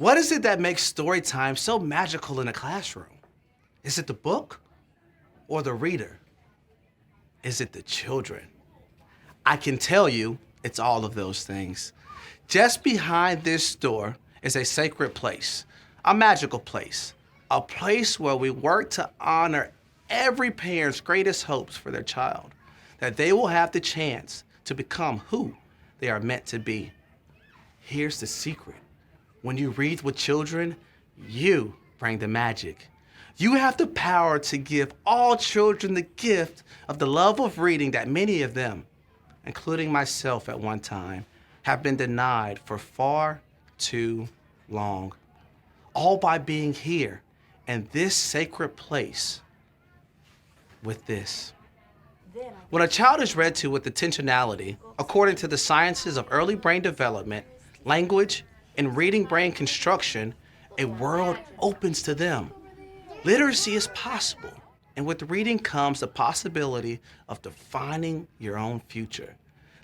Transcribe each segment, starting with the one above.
What is it that makes story time so magical in a classroom? Is it the book or the reader? Is it the children? I can tell you it's all of those things. Just behind this door is a sacred place, a magical place, a place where we work to honor every parent's greatest hopes for their child, that they will have the chance to become who they are meant to be. Here's the secret. When you read with children, you bring the magic. You have the power to give all children the gift of the love of reading that many of them, including myself at one time, have been denied for far too long. All by being here in this sacred place with this. When a child is read to with intentionality, according to the sciences of early brain development, language, and reading brain construction, a world opens to them. Literacy is possible, and with reading comes the possibility of defining your own future,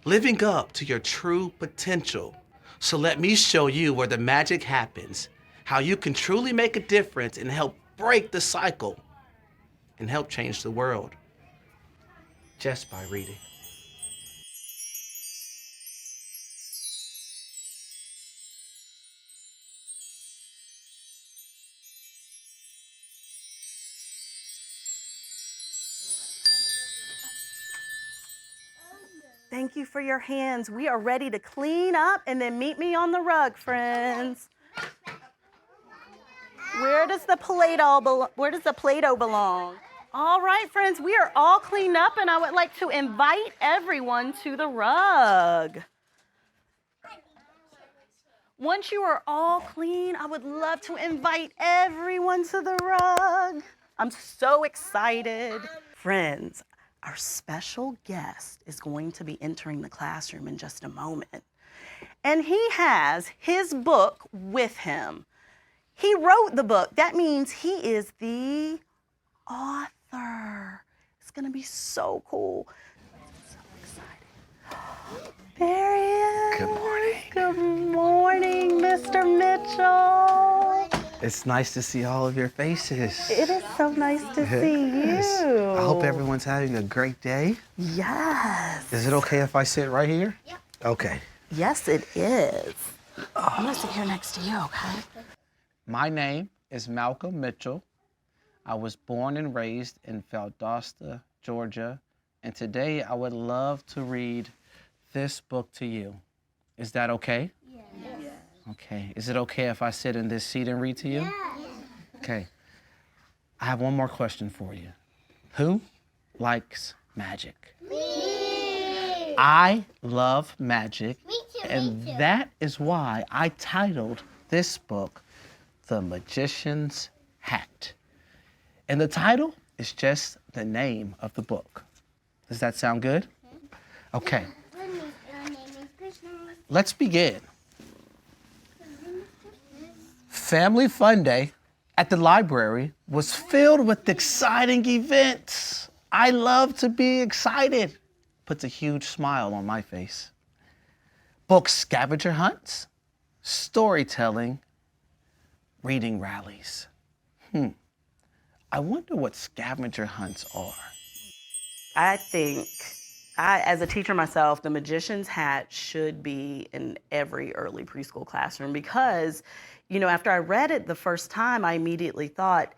living up to your true potential. So let me show you where the magic happens, how you can truly make a difference and help break the cycle and help change the world just by reading. Thank you for your hands. We are ready to clean up and then meet me on the rug, friends. Where does the Play-Doh belong? All right, friends, we are all cleaned up and I would like to invite everyone to the rug. Once you are all clean, I would love to invite everyone to the rug. I'm so excited. Friends, our special guest is going to be entering the classroom in just a moment. And he has his book with him. He wrote the book. That means he is the author. It's gonna be so cool. So excited. There he is. Good morning. Good morning, Mr. Mitchell. It's nice to see all of your faces. It is so nice to see you. I hope everyone's having a great day. Yes. Is it okay if I sit right here? Yep. Okay. Yes, it is. I'm gonna sit here next to you, okay? My name is Malcolm Mitchell. I was born and raised in Valdosta, Georgia, and today I would love to read this book to you. Is that okay? Yes. Okay. Is it okay if I sit in this seat and read to you? Yes. Okay. I have one more question for you. Who likes magic? Me! I love magic. Me too, and me too. that is why I titled this book The Magician's Hat. And the title is just the name of the book. Does that sound good? Okay. Let's begin. Family Fun Day at the library was filled with exciting events. I love to be excited. Puts a huge smile on my face. Book scavenger hunts, storytelling, reading rallies. I wonder what scavenger hunts are. I think, as a teacher myself, the magician's hat should be in every early preschool classroom because, after I read it the first time, I immediately thought,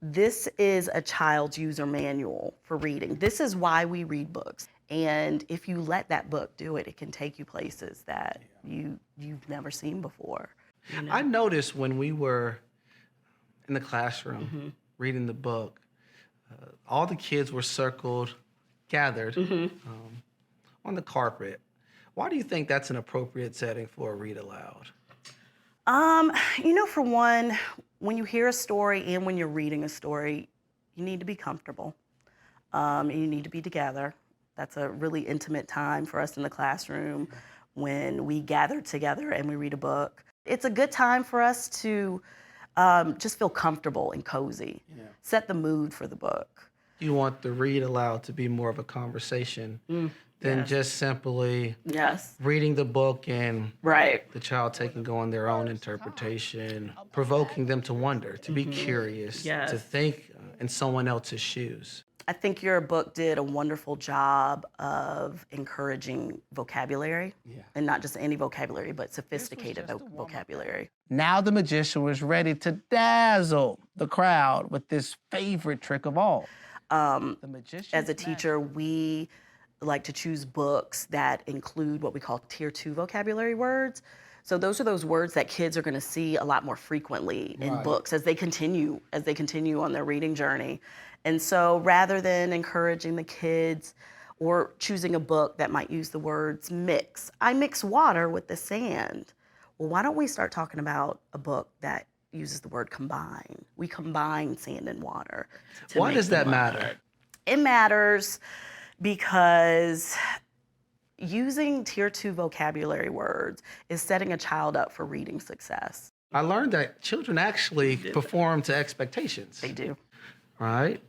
this is a child's user manual for reading. This is why we read books. And if you let that book do it, it can take you places that you've never seen before. I noticed when we were in the classroom reading the book, all the kids were gathered on the carpet. Why do you think that's an appropriate setting for a read aloud? For one, when you hear a story and when you're reading a story, you need to be comfortable. And you need to be together. That's a really intimate time for us in the classroom when we gather together and we read a book. It's a good time for us to just feel comfortable and cozy, set the mood for the book. You want the read aloud to be more of a conversation than yes. just simply Yes. reading the book and Right. the child taking on their own interpretation, provoking them to wonder, to be curious, to Yes. think in someone else's shoes. I think your book did a wonderful job of encouraging vocabulary, and not just any vocabulary, but sophisticated vocabulary. Now the magician was ready to dazzle the crowd with this favorite trick of all. The magician's As a teacher, we like to choose books that include what we call tier 2 vocabulary words. So those are those words that kids are going to see a lot more frequently in books as they continue on their reading journey. And so rather than encouraging the kids or choosing a book that might use the words mix, I mix water with the sand. Well, why don't we start talking about a book that uses the word combine? We combine sand and water. Why does that matter? It matters because using tier 2 vocabulary words is setting a child up for reading success. I learned that children actually perform to expectations. They do. Right?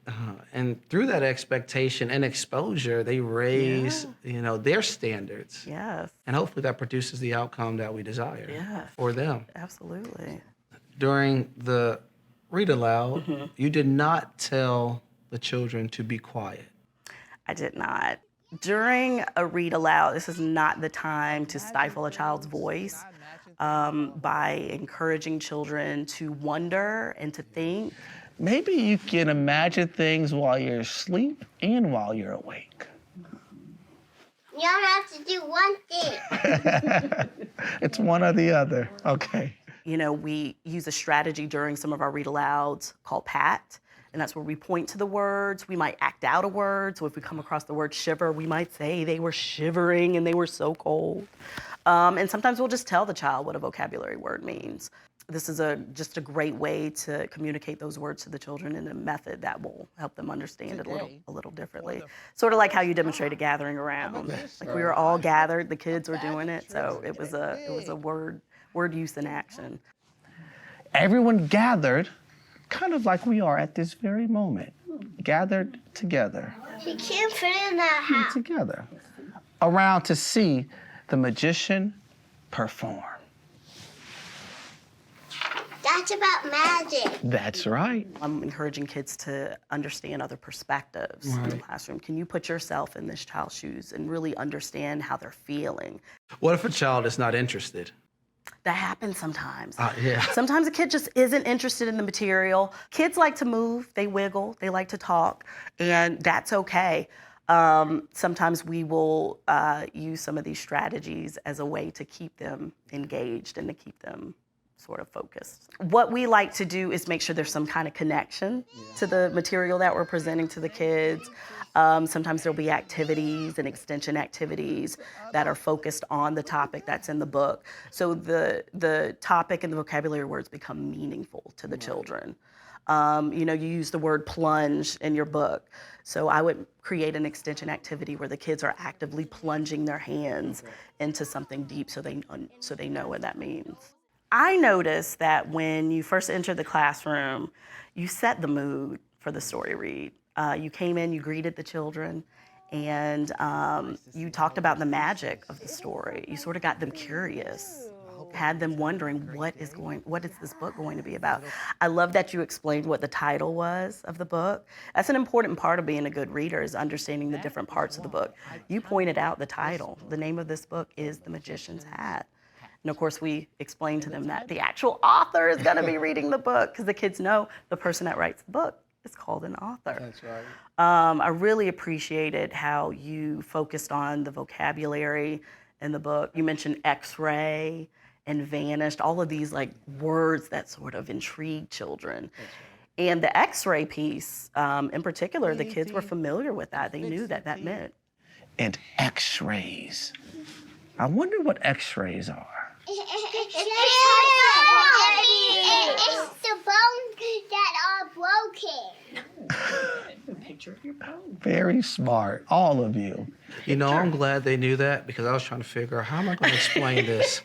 And through that expectation and exposure, they raise, their standards. Yes. And hopefully that produces the outcome that we desire for them. Absolutely. During the read aloud, you did not tell the children to be quiet. I did not. During a read aloud, this is not the time to stifle a child's voice by encouraging children to wonder and to think. Maybe you can imagine things while you're asleep and while you're awake. You don't have to do one thing. It's one or the other. Okay. We use a strategy during some of our read alouds called PAT, and that's where we point to the words. We might act out a word. So if we come across the word shiver, we might say they were shivering and they were so cold. And sometimes we'll just tell the child what a vocabulary word means. This is just a great way to communicate those words to the children in a method that will help them understand it a little differently. Sort of like how you demonstrated gathering around. Like we were all gathered, the kids were doing it, so it was a word use in action. Everyone gathered, kind of like we are at this very moment, gathered together. You can't fit in that house. Together, around to see the magician perform. That's about magic. That's right. I'm encouraging kids to understand other perspectives in the classroom. Can you put yourself in this child's shoes and really understand how they're feeling? What if a child is not interested? That happens sometimes. Yeah. Sometimes a kid just isn't interested in the material. Kids like to move, they wiggle, they like to talk, and that's okay. Sometimes we will use some of these strategies as a way to keep them engaged and to keep them sort of focused. What we like to do is make sure there's some kind of connection to the material that we're presenting to the kids. Sometimes there'll be activities and extension activities that are focused on the topic that's in the book. So the topic and the vocabulary words become meaningful to the children. You use the word plunge in your book. So I would create an extension activity where the kids are actively plunging their hands into something deep so they know what that means. I noticed that when you first entered the classroom, you set the mood for the story read. You came in, you greeted the children, and you talked about the magic of the story. You sort of got them curious, had them wondering what is this book going to be about. I love that you explained what the title was of the book. That's an important part of being a good reader, is understanding the different parts of the book. You pointed out the title. The name of this book is The Magician's Hat. And of course, we explained to them that the actual author is going to be reading the book, because the kids know the person that writes the book is called an author. That's right. I really appreciated how you focused on the vocabulary in the book. You mentioned X-ray and vanished, all of these words that sort of intrigue children. And the X-ray piece, in particular, the kids were familiar with that. They knew that meant. And X-rays. I wonder what X-rays are. It's the bones that are broken. Picture of your bone. Very smart, all of you. I'm glad they knew that, because I was trying to figure out, how am I going to explain this?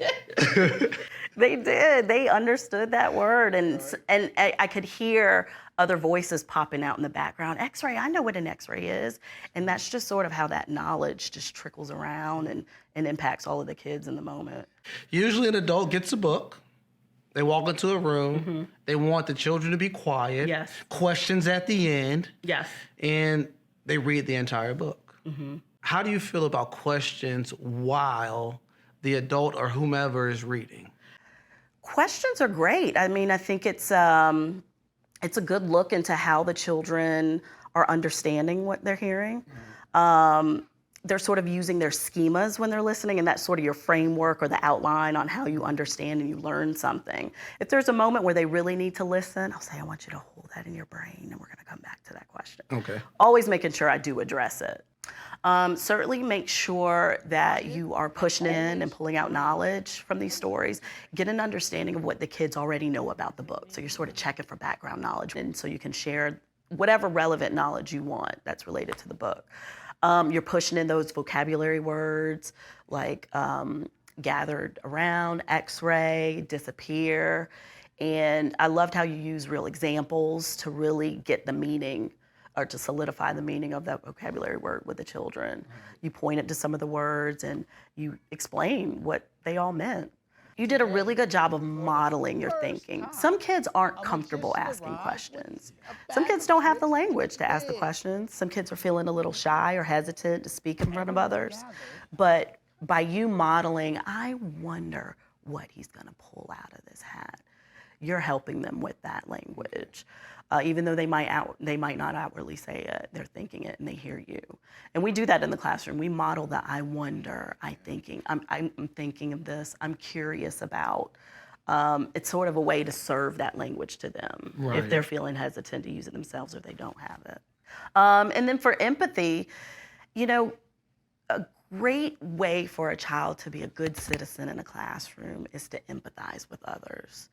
They did. They understood that word, and I could hear other voices popping out in the background. X-ray, I know what an X-ray is, and that's just sort of how that knowledge just trickles around and impacts all of the kids in the moment. Usually, an adult gets a book. They walk into a room. They want the children to be quiet. Yes. Questions at the end. Yes. And they read the entire book. How do you feel about questions while the adult or whomever is reading? Questions are great. I mean, I think it's a good look into how the children are understanding what they're hearing. They're sort of using their schemas when they're listening, and that's sort of your framework or the outline on how you understand and you learn something. If there's a moment where they really need to listen, I'll say, I want you to hold that in your brain, and we're going to come back to that question. Okay. Always making sure I do address it. Certainly make sure that you are pushing in and pulling out knowledge from these stories. Get an understanding of what the kids already know about the book. So you're sort of checking for background knowledge, and so you can share whatever relevant knowledge you want that's related to the book. You're pushing in those vocabulary words like gathered around, X-ray, disappear. And I loved how you use real examples to really get the meaning or to solidify the meaning of that vocabulary word with the children. You pointed to some of the words and you explain what they all meant. You did a really good job of modeling your thinking. Some kids aren't comfortable asking questions. Some kids don't have the language to ask the questions. Some kids are feeling a little shy or hesitant to speak in front of others. But by you modeling, I wonder what he's gonna pull out of this hat. You're helping them with that language. Even though they might not outwardly say it, they're thinking it and they hear you. And we do that in the classroom. We model the I wonder, I'm thinking of this, I'm curious about. It's sort of a way to serve that language to them if they're feeling hesitant to use it themselves or they don't have it. And then for empathy, you know, a great way for a child to be a good citizen in a classroom is to empathize with others,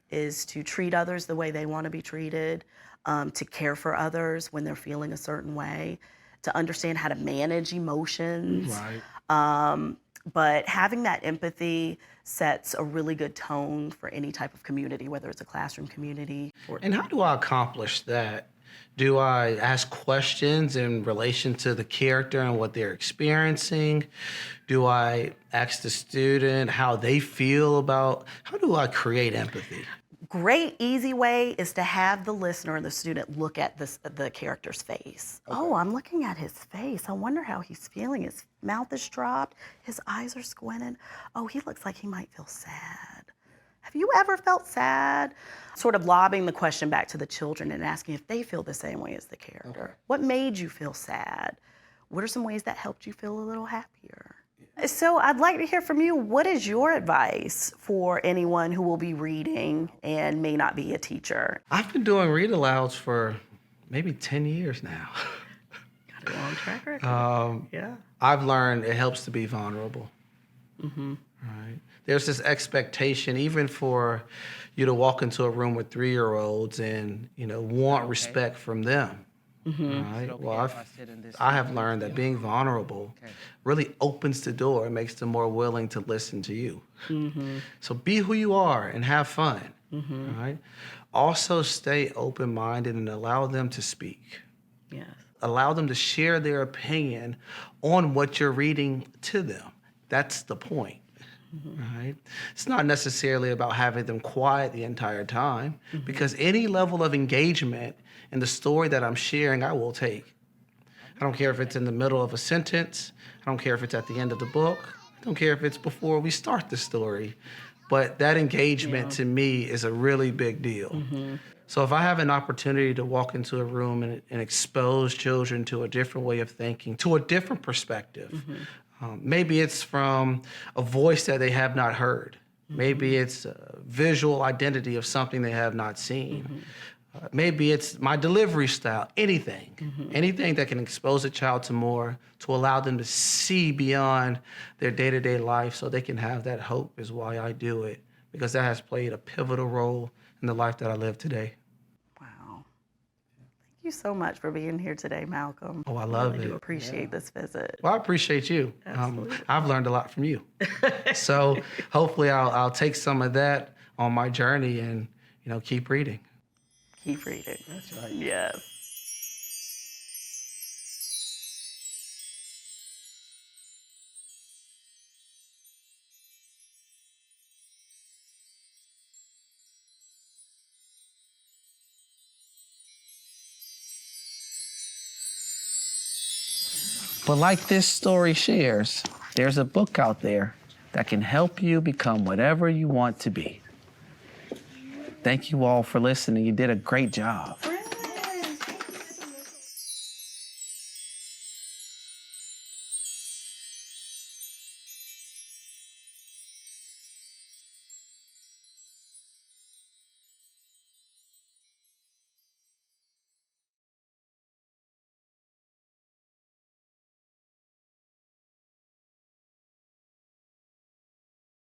is to treat others the way they want to be treated, to care for others when they're feeling a certain way, to understand how to manage emotions. But having that empathy sets a really good tone for any type of community, whether it's a classroom community. And how do I accomplish that? Do I ask questions in relation to the character and what they're experiencing? Do I ask the student how they feel about, how do I create empathy? Great, easy way is to have the listener and the student look at the character's face. Okay. Oh, I'm looking at his face. I wonder how he's feeling. His mouth is dropped. His eyes are squinted. Oh, he looks like he might feel sad. Have you ever felt sad? Sort of lobbing the question back to the children and asking if they feel the same way as the character. Okay. What made you feel sad? What are some ways that helped you feel a little happier? So I'd like to hear from you. What is your advice for anyone who will be reading and may not be a teacher? I've been doing read alouds for maybe 10 years now. Got a long track record. Yeah. I've learned it helps to be vulnerable. Right. There's this expectation, even for you to walk into a room with 3-year-olds and, you know, want respect from them. Right. Well, I have learned that being vulnerable really opens the door and makes them more willing to listen to you. So be who you are and have fun. Right. Also stay open-minded and allow them to speak. Yes. Allow them to share their opinion on what you're reading to them. That's the point. Right? It's not necessarily about having them quiet the entire time, because any level of engagement in the story that I'm sharing, I will take. I don't care if it's in the middle of a sentence. I don't care if it's at the end of the book. I don't care if it's before we start the story. But that engagement to me is a really big deal. So if I have an opportunity to walk into a room and expose children to a different way of thinking, to a different perspective, maybe it's from a voice that they have not heard. Maybe it's a visual identity of something they have not seen. Maybe it's my delivery style, anything. Anything that can expose a child to more, to allow them to see beyond their day-to-day life so they can have that hope is why I do it, because that has played a pivotal role in the life that I live today. Wow. Thank you so much for being here today, Malcolm. Oh, I love really it. do appreciate this visit. Well, I appreciate you. Absolutely. I've learned a lot from you. So hopefully I'll take some of that on my journey and, keep reading. Keep reading. That's right. Yes. But like this story shares, there's a book out there that can help you become whatever you want to be. Thank you all for listening. You did a great job.